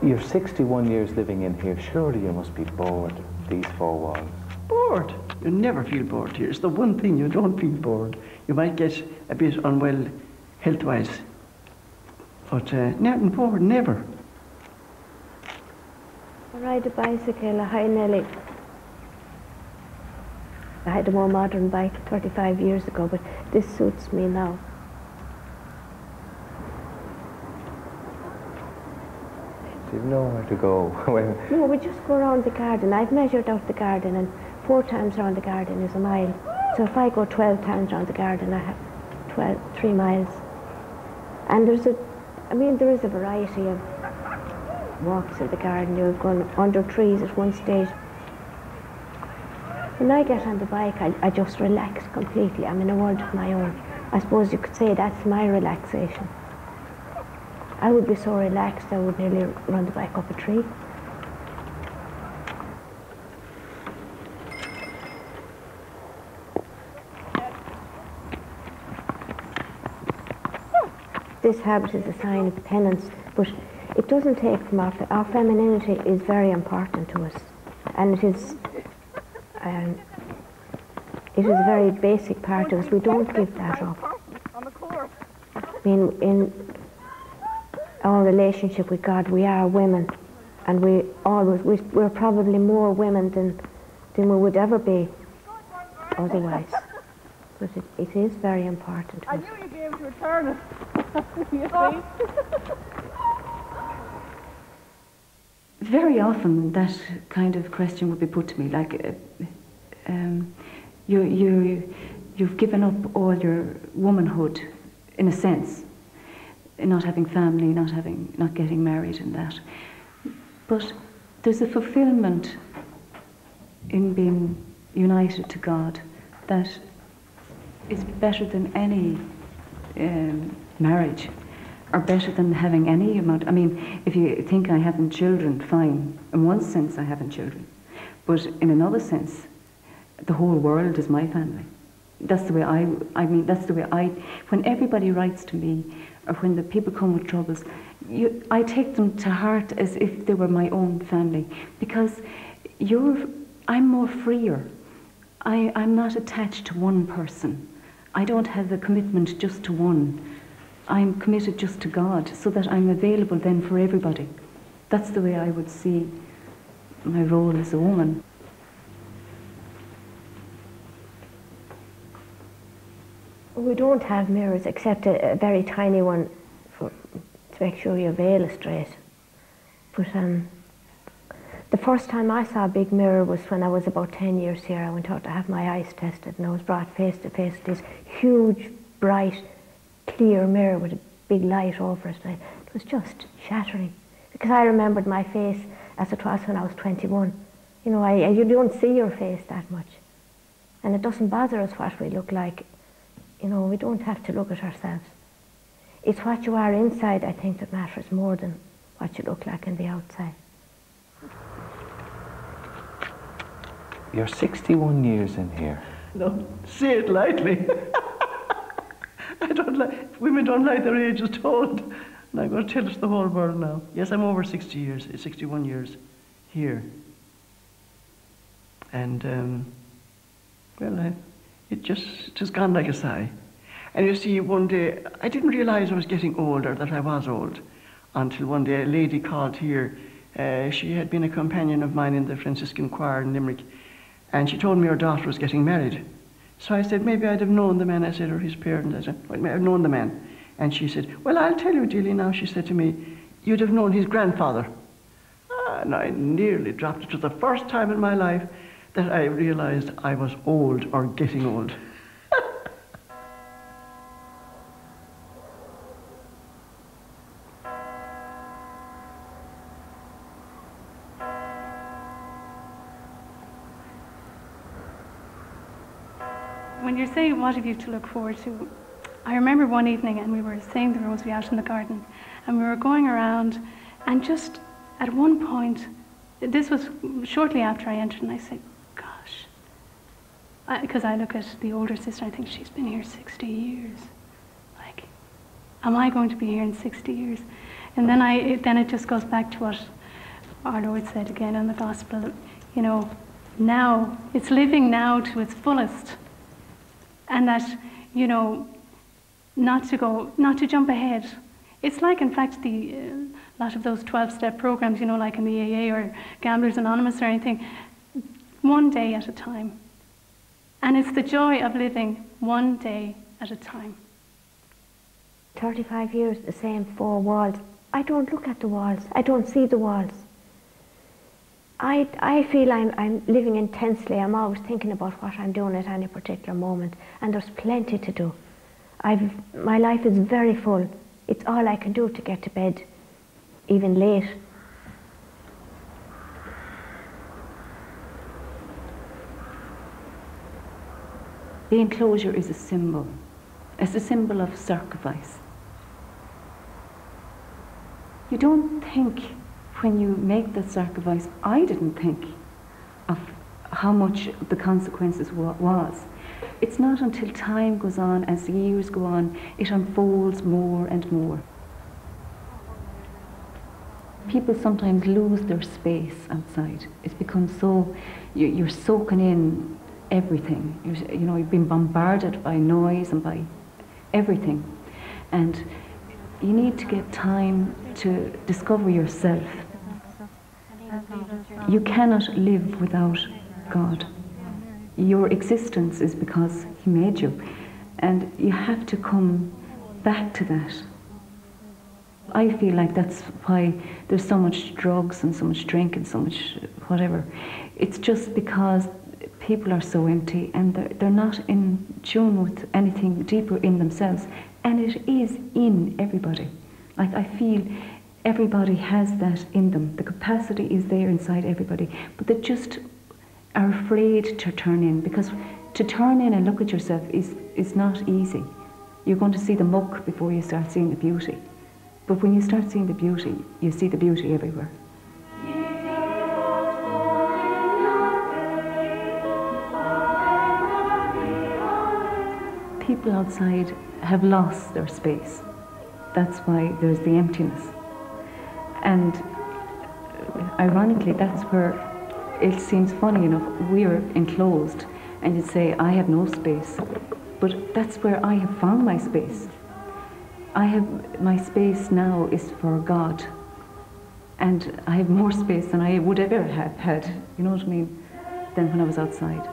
You're 61 years living in here. Surely you must be bored, these four walls. Bored? You never feel bored here. It's the one thing you don't feel bored. You might get a bit unwell health-wise, but nothing bored, never. I ride a bicycle, a high Nelly. I had a more modern bike 35 years ago, but this suits me now. You've nowhere to go. No, we just go around the garden. I've measured out the garden, and 4 times around the garden is a mile. So if I go 12 times around the garden, I have 3 miles. And there is a variety of walks in the garden. You've gone under trees at one stage. When I get on the bike, I just relax completely. I'm in a world of my own. I suppose you could say that's my relaxation. I would be so relaxed I would nearly run the bike up a tree. This habit is a sign of penance, but it doesn't take from our femininity is very important to us, and it is a very basic part of us. We don't give that up. I mean, in our relationship with God, we are women, and we're probably more women than we would ever be otherwise. But it is very important to us. I knew you'd be able to return it. Very often that kind of question would be put to me, like, you've given up all your womanhood, in a sense, not having family, not getting married and that. But there's a fulfillment in being united to God that is better than any marriage, or better than having any amount. I mean, if you think I haven't children, fine. In one sense I haven't children. But in another sense, the whole world is my family. That's the way when everybody writes to me, or when the people come with troubles, I take them to heart as if they were my own family, because I'm more freer. I'm not attached to one person. I don't have a commitment just to one. I'm committed just to God, so that I'm available then for everybody. That's the way I would see my role as a woman. We don't have mirrors except a very tiny one to make sure your veil is straight. But the first time I saw a big mirror was when I was about 10 years here. I went out to have my eyes tested, and I was brought face to face with this huge, bright, clear mirror with a big light over it. And it was just shattering, because I remembered my face as it was when I was 21. You know, you don't see your face that much, and it doesn't bother us what we look like. You know, we don't have to look at ourselves. It's what you are inside, I think, that matters more than what you look like on the outside. You're 61 years in here. No, say it lightly. Women don't like their ages told. And I'm going to tell it to the whole world now. Yes, I'm over 60 years, 61 years here. And, it has gone like a sigh. And you see, one day, I didn't realize I was getting older, that I was old, until one day a lady called here. She had been a companion of mine in the Franciscan choir in Limerick, and she told me her daughter was getting married. So I said, maybe I'd have known the man. I said, or his parents. I said, well, I've known the man. And she said, well, I'll tell you, Dilly, now, she said to me, you'd have known his grandfather. And I nearly dropped it. It was the first time in my life that I realized I was old, or getting old. When you're saying what have you to look forward to, I remember one evening, and we were saying the rosary out in the garden, and we were going around, and just at one point, this was shortly after I entered, and I said, gosh, because I look at the older sister, I think she's been here 60 years. Like, am I going to be here in 60 years? And then it just goes back to what our Lord said again in the Gospel, you know, now, it's living now to its fullest. And that, you know, not to jump ahead. It's like, in fact, a lot of those 12-step programs, you know, like in the AA or Gamblers Anonymous or anything, one day at a time. And it's the joy of living one day at a time. 35 years, the same 4 walls. I don't look at the walls. I don't see the walls. I feel I'm living intensely. I'm always thinking about what I'm doing at any particular moment. And there's plenty to do. My life is very full. It's all I can do to get to bed, even late. The enclosure is a symbol. It's a symbol of sacrifice. You don't think, when you make that sacrifice, I didn't think of how much the consequences was. It's not until time goes on, as the years go on, it unfolds more and more. People sometimes lose their space outside. It's become so, you're soaking in everything. You know, you've been bombarded by noise and by everything. And you need to get time to discover yourself. You cannot live without God. Your existence is because He made you, and you have to come back to that. I feel like that's why there's so much drugs and so much drink and so much whatever. It's just because people are so empty and they're not in tune with anything deeper in themselves, and it is in everybody. Like, I feel everybody has that in them. The capacity is there inside everybody, but they just are afraid to turn in, because to turn in and look at yourself is not easy. You're going to see the muck before you start seeing the beauty. But when you start seeing the beauty, you see the beauty everywhere. People outside have lost their space. That's why there's the emptiness. And ironically, that's where it seems funny enough, we're enclosed, and you'd say, I have no space. But that's where I have found my space. My space now is for God. And I have more space than I would ever have had, you know what I mean, than when I was outside.